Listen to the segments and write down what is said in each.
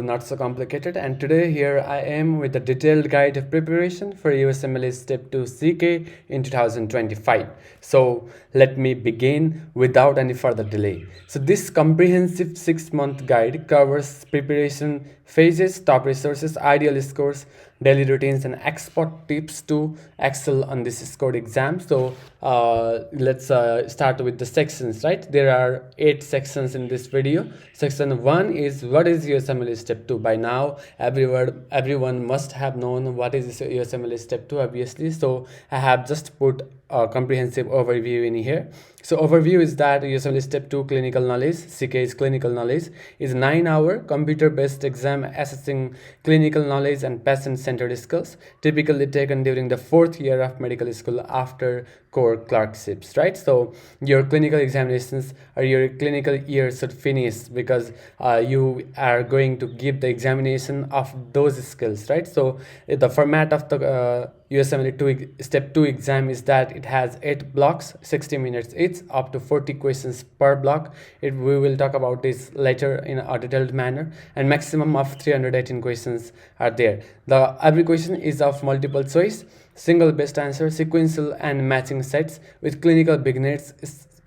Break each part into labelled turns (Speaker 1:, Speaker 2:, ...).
Speaker 1: not so complicated. And today here I am with a detailed guide of preparation for USMLE Step 2 CK in 2025. So let me begin without any further delay. So this comprehensive 6-month guide covers preparation phases, top resources, ideal scores, daily routines, and expert tips to excel on this scored exam. So let's start with the sections, right? There are 8 sections in this video. Section 1 is what is USMLE Step 2. By now everyone must have known what is USMLE Step 2, obviously. So I have just put a comprehensive overview in here. So overview is that USMLE Step 2 clinical knowledge, CK is clinical knowledge, is 9-hour computer-based exam assessing clinical knowledge and patient-centered skills, typically taken during the 4th year of medical school after core clerkships, right? So your clinical examinations or your clinical year should finish because you are going to give the examination of those skills, right? So the format of the USMLE Step 2 exam is that it has 8 blocks, 60 minutes each, up to 40 questions per block. We will talk about this later in a detailed manner, and maximum of 318 questions are there. Every question is of multiple choice, single best answer, sequential and matching sets with clinical beginners,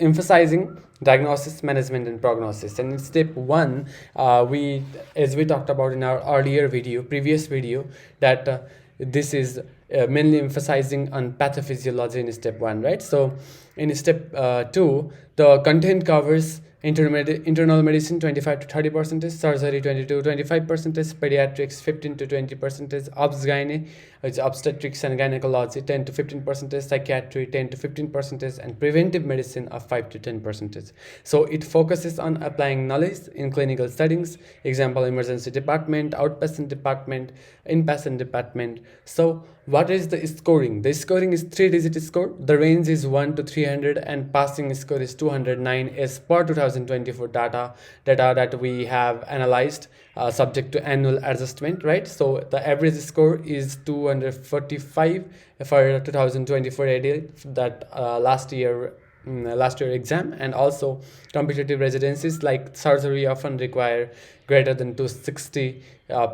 Speaker 1: emphasizing diagnosis, management, and prognosis. And in step 1, as we talked about in our previous video, that this is mainly emphasizing on pathophysiology in step 1, right? So in step 2, the content covers internal medicine 25 to 30%, surgery 20 to 25%, pediatrics 15 to 20%, obs-gyne, which obstetrics and gynecology 10 to 15%, psychiatry 10 to 15%, and preventive medicine of 5 to 10%. So it focuses on applying knowledge in clinical settings, example emergency department, outpatient department, inpatient department. So what is the scoring? The scoring is 3-digit score. The range is 1 to 300 and passing score is 209 as per 2024 data that we have analyzed, subject to annual adjustment, right? So the average score is 245 for 2024 AD, that last year exam. And also competitive residencies like surgery often require greater than 260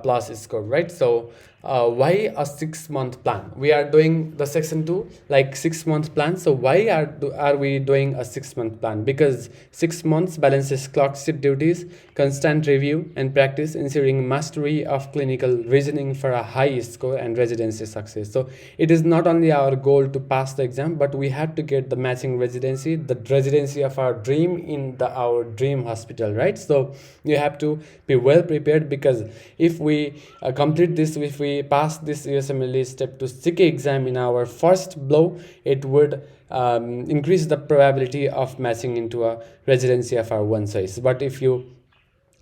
Speaker 1: plus score, right? So why a 6-month plan? We are doing the section 2 like 6-month plan. So why are we doing a 6-month plan? Because 6 months balances clerkship duties, constant review and practice, ensuring mastery of clinical reasoning for a high score and residency success. So it is not only our goal to pass the exam, but we have to get the matching residency, the residency of our dream in our dream hospital, right? So you have to be well prepared, because if we complete this, if we pass this USMLE Step 2 CK exam in our first blow, it would increase the probability of matching into a residency of our one choice. But if you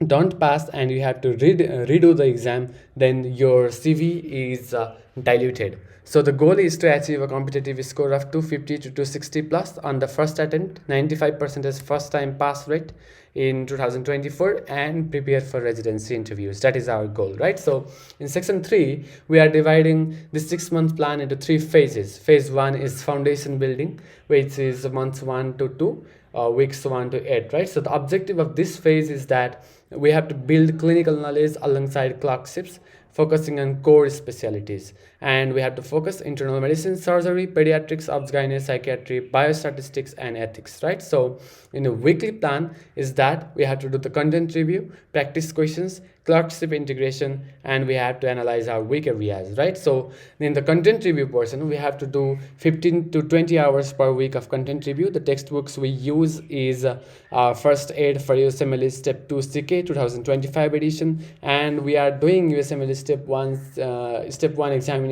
Speaker 1: don't pass and you have to redo the exam, then your CV is diluted. So the goal is to achieve a competitive score of 250 to 260 plus on the first attempt, 95% is first time pass rate in 2024, and prepare for residency interviews. That is our goal, right? So in section 3, we are dividing the 6-month plan into 3 phases. Phase 1 is foundation building, which is months 1 to 2, weeks 1 to 8, right? So the objective of this phase is that we have to build clinical knowledge alongside clerkships, focusing on core specialties, and we have to focus internal medicine, surgery, pediatrics, obs-gyne, psychiatry, biostatistics, and ethics, right? So in a weekly plan is that we have to do the content review, practice questions, clerkship integration, and we have to analyze our weak areas, right? So in the content review portion, we have to do 15 to 20 hours per week of content review. The textbooks we use is First Aid for USMLE Step 2 CK 2025 edition, and we are doing USMLE Step 1 examination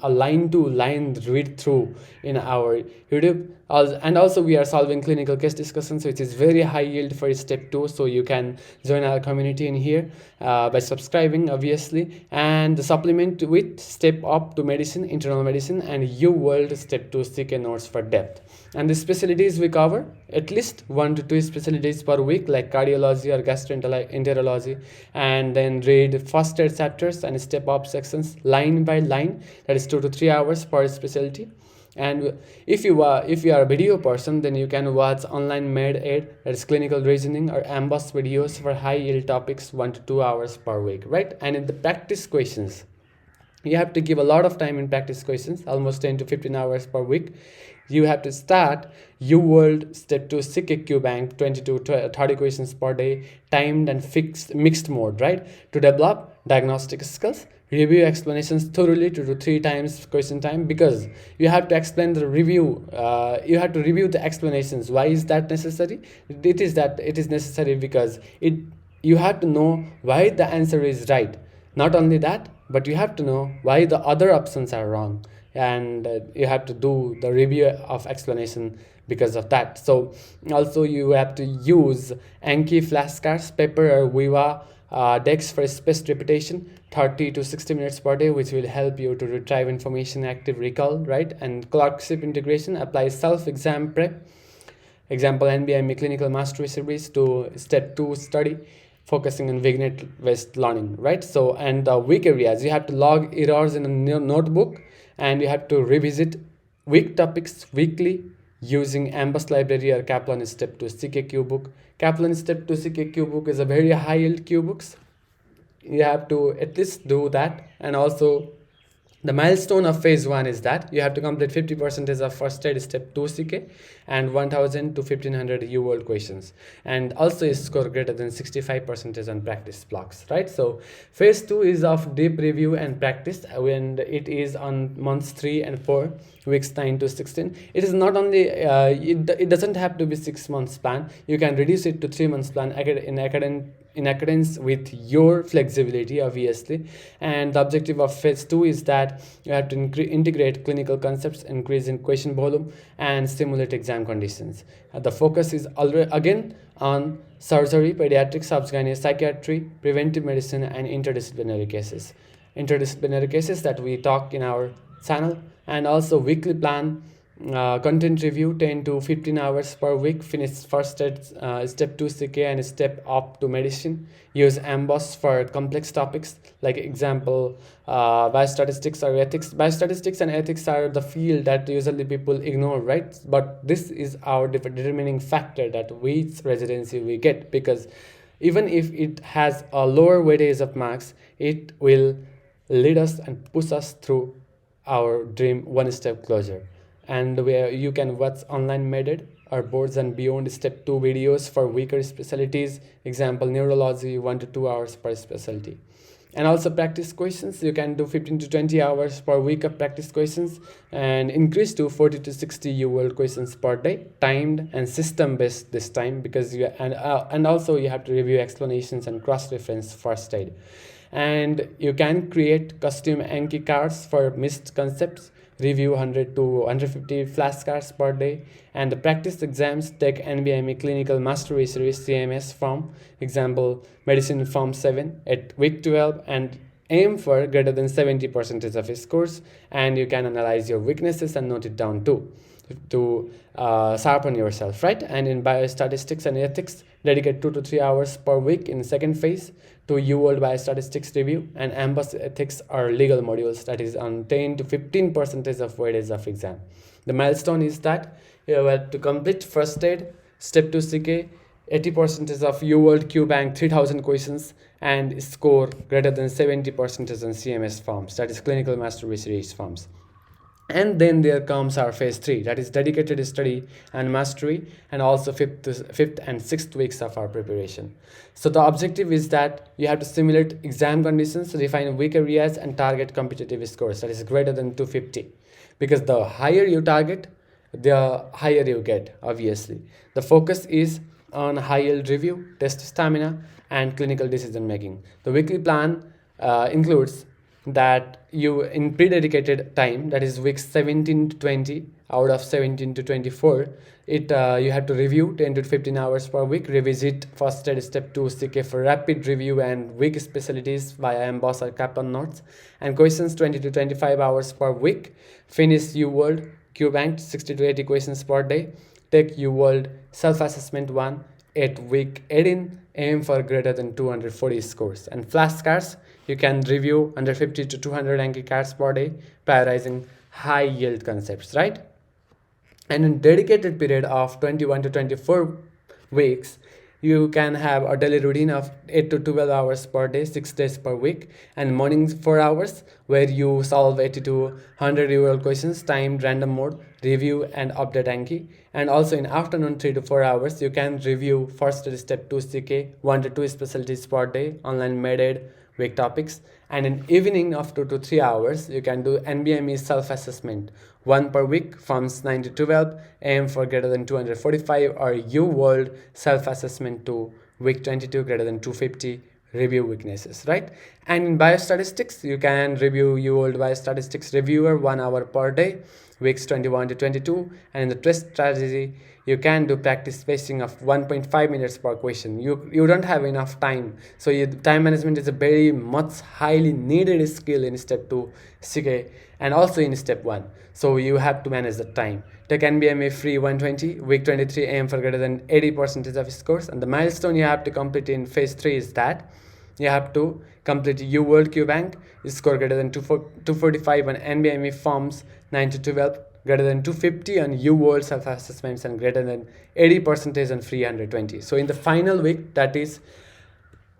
Speaker 1: a line-to-line read-through in our YouTube. And also we are solving clinical case discussions, which is very high yield for step 2. So you can join our community in here by subscribing, obviously, and the supplement with step up to medicine, internal medicine, and Uworld Step 2 CK notes for depth. And the specialties we cover, at least 1 to 2 specialties per week, like cardiology or gastroenterology, and then read first aid chapters and step up sections line by line. That is 2 to 3 hours per specialty. And if you are a video person, then you can watch OnlineMedEd, that is clinical reasoning, or AMBOSS videos for high yield topics, 1 to 2 hours per week, right? And in the practice questions, you have to give a lot of time in practice questions, almost 10 to 15 hours per week. You have to start Uworld Step 2 CKQ Bank, 20 to 30 questions per day, timed and fixed mixed mode, right? To develop diagnostic skills, review explanations thoroughly, to do 3 times question time, because you have to explain the review. You have to review the explanations. Why is that necessary? It is necessary because you have to know why the answer is right. Not only that, but you have to know why the other options are wrong, and you have to do the review of explanation because of that. So also you have to use Anki flashcards, paper or Viva decks for spaced repetition, 30 to 60 minutes per day, which will help you to retrieve information, active recall, right? And clerkship integration, apply self-exam prep. Example, NBME Clinical Mastery Series to Step 2 study, focusing on vignette-based learning, right? So, and the weak areas, you have to log errors in a notebook, and you have to revisit weak topics weekly using AMBOSS library or Kaplan Step 2 CKQ book. Kaplan Step 2 CKQ book is a very high-yield Q books. You have to at least do that. And also the milestone of phase 1 is that you have to complete 50% of first aid step 2 CK and 1000 to 1500 Uworld questions, and also score greater than 65% on practice blocks, right? So phase 2 is of deep review and practice, when it is on months 3 and 4, weeks 9 to 16. It is not only it doesn't have to be 6 months plan. You can reduce it to 3 months plan in accordance with your flexibility, obviously. And the objective of phase 2 is that you have to integrate clinical concepts, increase in question volume, and simulate exam conditions. The focus is again on surgery, pediatrics, obs-gynae, psychiatry, preventive medicine, and interdisciplinary cases that we talk in our channel. And also weekly plan, content review, 10 to 15 hours per week, finish first step 2 CK and step up to medicine. Use AMBOSS for complex topics, like example, biostatistics or ethics. Biostatistics and ethics are the field that usually people ignore, right? But this is our determining factor that which residency we get, because even if it has a lower weightage of marks, it will lead us and push us through our dream one step closer. And where you can watch OnlineMedEd or Boards and Beyond Step 2 videos for weaker specialties, example neurology, 1 to 2 hours per specialty. And also practice questions, you can do 15 to 20 hours per week of practice questions, and increase to 40 to 60 Uworld questions per day, timed and system based this time, because and also you have to review explanations and cross-reference first aid. And you can create custom Anki cards for missed concepts, review 100 to 150 flashcards per day. And the practice exams, take NBME Clinical Mastery Series CMS form, example Medicine Form 7 at week 12, and aim for greater than 70% of scores. And you can analyze your weaknesses and note it down too, to sharpen yourself, right? And in biostatistics and ethics, dedicate 2 to 3 hours per week in second phase to Uworld biostatistics review, and AMBOSS ethics are legal modules, that is on 10 to 15% of weightage of exam. The milestone is that you have to complete first aid, step 2 CK, 80% of Uworld Q Bank 3000 questions, and score greater than 70% on CMS forms, that is clinical mastery series forms. And then there comes our phase 3, that is dedicated study and mastery, and also fifth and sixth weeks of our preparation. So the objective is that you have to simulate exam conditions, refine weak areas, and target competitive scores, that is greater than 250. Because the higher you target, the higher you get, obviously. The focus is on high yield review, test stamina, and clinical decision making. The weekly plan includes that you in pre-dedicated time, that is weeks 17 to 20, out of 17 to 24, you have to review 10 to 15 hours per week, revisit first aid step 2 CK for rapid review and weak specialties via AMBOSS or Kaplan notes, and questions 20 to 25 hours per week, finish Uworld Q Bank 60 to 80 questions per day, take Uworld self-assessment 1 at week 18, aim for greater than 240 scores. And flashcards, you can review 150 to 200 Anki cards per day, prioritizing high yield concepts, right? And in dedicated period of 21 to 24 weeks, you can have a daily routine of 8 to 12 hours per day, 6 days per week, and mornings 4 hours where you solve 80 to 100 real questions, timed random mode, review and update Anki. And also in afternoon 3 to 4 hours, you can review first step 2 CK, 1 to 2 specialties per day, OnlineMedEd, week topics. And in evening of 2 to 3 hours, you can do NBME self-assessment, 1 per week, forms 9 to 12, AM for greater than 245, or Uworld self-assessment to week 22 greater than 250, review weaknesses, right? And in biostatistics, you can review Uworld biostatistics reviewer 1 hour per day, weeks 21 to 22. And in the test strategy, you can do practice spacing of 1.5 minutes per question. You don't have enough time, so time management is a very much highly needed skill in step 2 CK and also in step 1. So you have to manage the time. Take NBME free 120, week 23, aim for greater than 80% of scores. And the milestone you have to complete in phase 3 is that you have to complete Uworld QBank, score greater than 245 on NBME forms, 9 to 12, greater than 250 on Uworld self-assessments, and greater than 80% on free 120. So in the final week, that is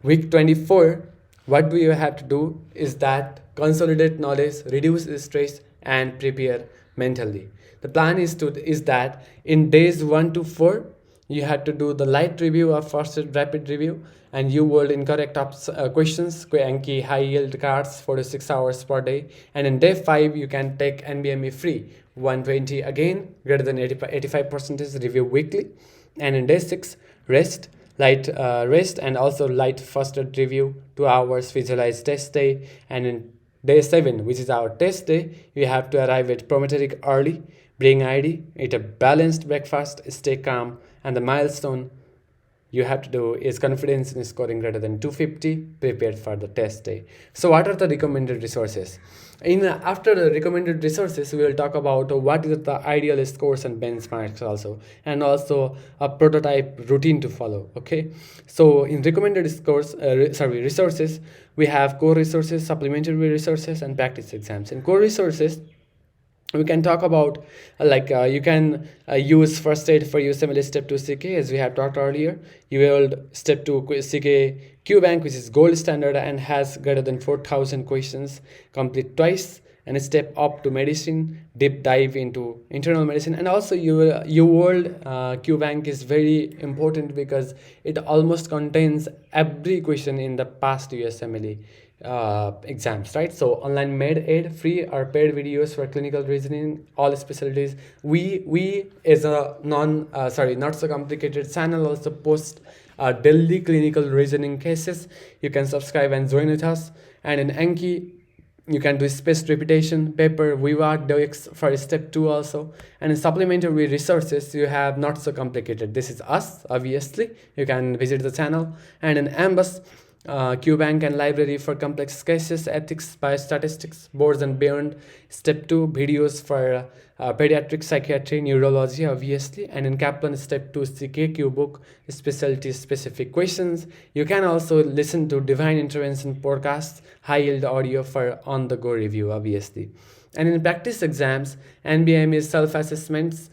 Speaker 1: week 24, what we have to do is that consolidate knowledge, reduce stress, and prepare mentally. The plan is that in days 1 to 4, you have to do the light review of first rapid review, and Uworld incorrect questions, Anki high yield cards 4 to 6 hours per day. And in day 5, you can take NBME free 120 again, greater than 85% review weekly. And in day 6, rest and also light first review 2 hours, visualize test day. And in day 7, which is our test day, you have to arrive at Prometric early, bring ID, eat a balanced breakfast, stay calm, and the milestone you have to do is confidence in scoring greater than 250, prepared for the test day. So what are the recommended resources? After the recommended resources, we will talk about what is the ideal scores and benchmarks also, and also a prototype routine to follow. Okay, so in recommended resources, we have core resources, supplementary resources, and practice exams. In core resources, we can talk about you can use first aid for USMLE Step 2 CK, as we have talked earlier. Uworld Step 2 CK QBank, which is gold standard and has greater than 4,000 questions, complete twice, and a step up to medicine, deep dive into internal medicine. And also Uworld QBank is very important because it almost contains every question in the past USMLE exams, right? So OnlineMedEd, free or paid videos for clinical reasoning, all specialties. We as a not so complicated channel also post daily clinical reasoning cases. You can subscribe and join with us. And in Anki, you can do spaced repetition, paper, Viva, DOX for step 2 also. And in supplementary resources, you have not so complicated. This is us, obviously. You can visit the channel. And in AMBOSS, QBank and library for complex cases, ethics, biostatistics, boards and beyond, step 2, videos for pediatric psychiatry, neurology, obviously. And in Kaplan, step 2, CKQ book, specialty specific questions. You can also listen to divine intervention podcasts, high yield audio for on the go review, obviously. And in practice exams, NBME self-assessments,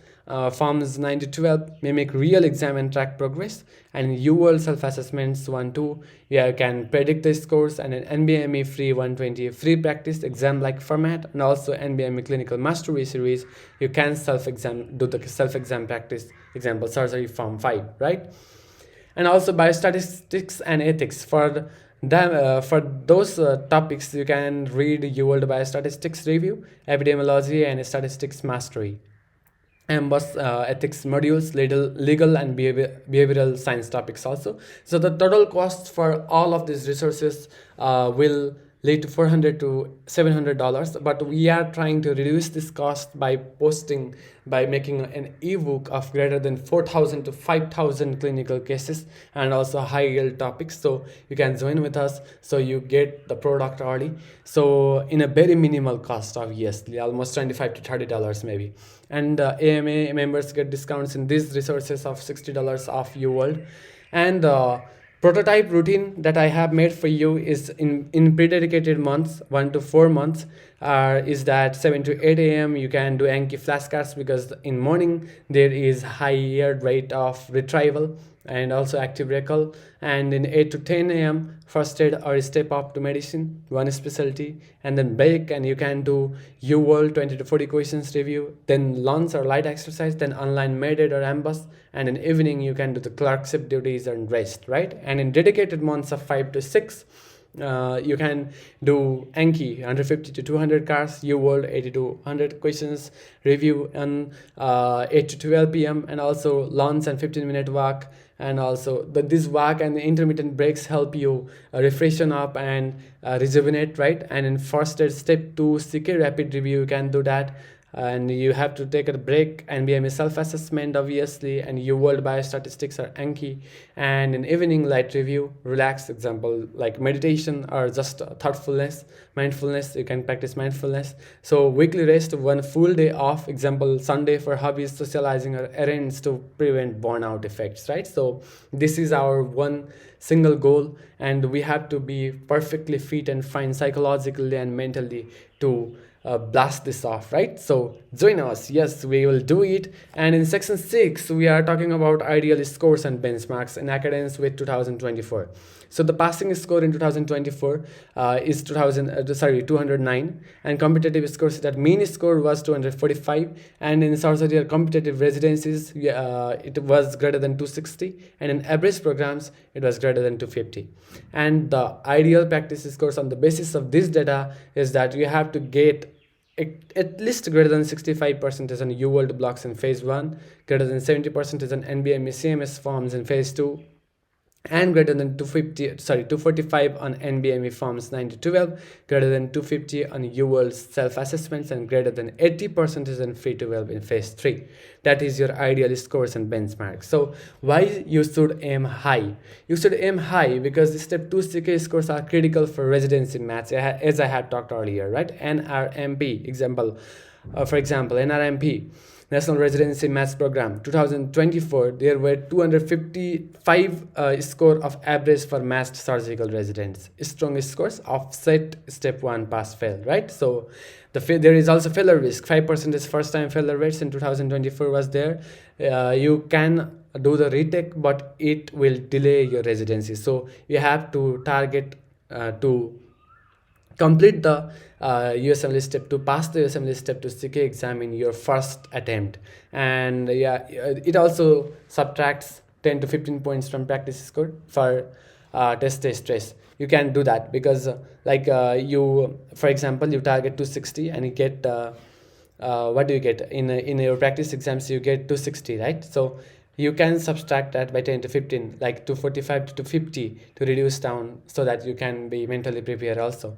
Speaker 1: forms 9 to 12, mimic real exam and track progress. And in Uworld self-assessments 1-2, you can predict the scores. And in NBME free 120, free practice exam-like format, and also NBME clinical mastery series, you can do the self-exam practice, example surgery form 5, right? And also biostatistics and ethics. For those topics, you can read Uworld biostatistics review, epidemiology, and statistics mastery. AMBOSS ethics modules, legal and behavioral science topics also. So the total cost for all of these resources will lead to $400 to $700, but we are trying to reduce this cost by making an ebook of greater than 4,000 to 5,000 clinical cases and also high yield topics. So you can join with us, so you get the product early, so in a very minimal cost, obviously almost $25 to $30 maybe. And AMA members get discounts in these resources of $60 off Uworld. And Prototype routine that I have made for you is in pre-dedicated months, 1 to 4 months, is that 7 to 8 a.m. you can do Anki flashcards, because in morning there is higher rate of retrieval and also active recall, and in 8 to 10 a.m. first aid or step up to medicine, one specialty, and then break and you can do Uworld 20 to 40 questions review, then lunch or light exercise, then OnlineMedEd or AMBOSS, and in evening you can do the clerkship duties and rest, right? And in dedicated months of 5 to 6, you can do Anki 150 to 200 cars, Uworld 80 to 100 questions review on 8 to 12 p.m. and also lunch and 15-minute walk. And also this walk and the intermittent breaks help you refreshen up and rejuvenate, right? And in first aid step 2 CK rapid review, you can do that, and you have to take a break, NBME self-assessment obviously, and Uworld biostatistics or Anki, and in evening light review, relax, example like meditation or just thoughtfulness, mindfulness, you can practice mindfulness. So weekly rest, 1 full day off, example Sunday for hobbies, socializing or errands to prevent burnout effects, right? So this is our one single goal, and we have to be perfectly fit and fine psychologically and mentally to blast this off, right? So join us. Yes, we will do it. And in section 6 we are talking about ideal scores and benchmarks in accordance with 2024. So the passing score in 2024 is 209, and competitive scores, that mean score was 245, and in surgery or competitive residencies it was greater than 260, and in average programs it was greater than 250. And the ideal practice scores on the basis of this data is that you have to get at least greater than 65% on Uworld blocks in phase 1, greater than 70% on NBME CMS forms in phase 2, and greater than 245 on NBME forms 9 to 12, greater than 250 on Uworld self-assessments, and greater than 80% in free 12 in phase 3. That is your ideal scores and benchmarks. So why you should aim high? You should aim high because the step 2 CK scores are critical for residency match, as I had talked earlier, right? NRMP, for example, NRMP, National Residency Match Program 2024, there were 255 score of average for matched surgical residents. Strong scores offset step 1 pass fail, right? So there is also failure risk. 5% is first time failure rates in 2024 was there. You can do the retake, but it will delay your residency. So you have to target to complete the USMLE Step 2, pass the USMLE Step 2 CK exam in your first attempt. And yeah, it also subtracts 10 to 15 points from practice score for test day stress. You can do that because you, for example, you target 260 and you get what do you get in your practice exams? You get 260, right? So you can subtract that by 10 to 15, like 245 to 250, to reduce down so that you can be mentally prepared also.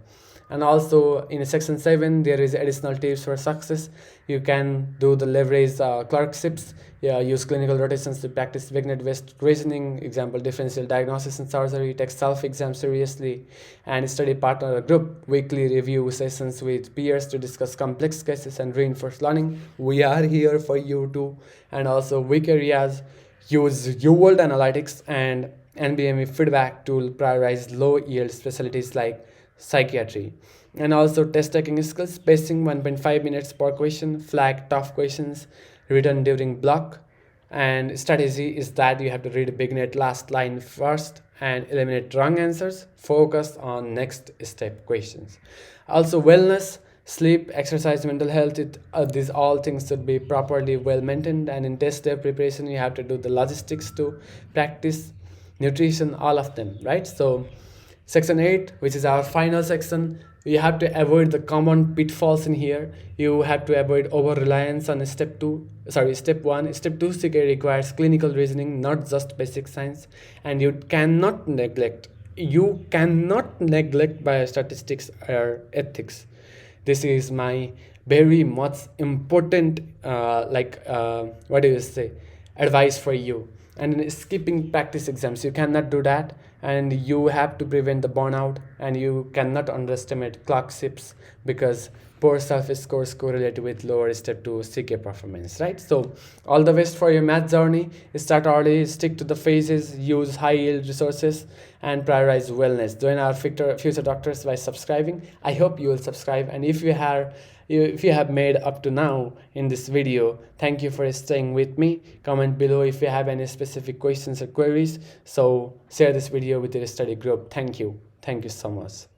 Speaker 1: And also in section 7 there is additional tips for success. You can do the leverage clerkships, use clinical rotations to practice vignette-based reasoning, example differential diagnosis and surgery, take self-exam seriously, and study partner or group, weekly review sessions with peers to discuss complex cases and reinforce learning. We are here for you too. And also weak areas, use Uworld analytics and NBME feedback to prioritize low yield specialties like psychiatry. And also test taking skills, spacing 1.5 minutes per question, flag tough questions written during block. And strategy is that you have to read vignette last line first and eliminate wrong answers, focus on next step questions. Also wellness, sleep, exercise, mental health, these all things should be properly well maintained. And in test day preparation you have to do the logistics to practice, nutrition, all of them, right? So section 8, which is our final section, you have to avoid the common pitfalls in here. You have to avoid over reliance on step 1. Step 2 CK requires clinical reasoning, not just basic science, and you cannot neglect biostatistics or ethics. This is my very much important advice for you. And skipping practice exams, you cannot do that, and you have to prevent the burnout and you cannot underestimate clock shifts because poor self scores correlate with lower step 2 CK performance, right? So all the best for your math journey. Start early, stick to the phases, use high yield resources, and prioritize wellness. Join our future doctors by subscribing. I hope you will subscribe, and if you have made up to now in this video, thank you for staying with me. Comment below if you have any specific questions or queries. So share this video with your study group. Thank you so much.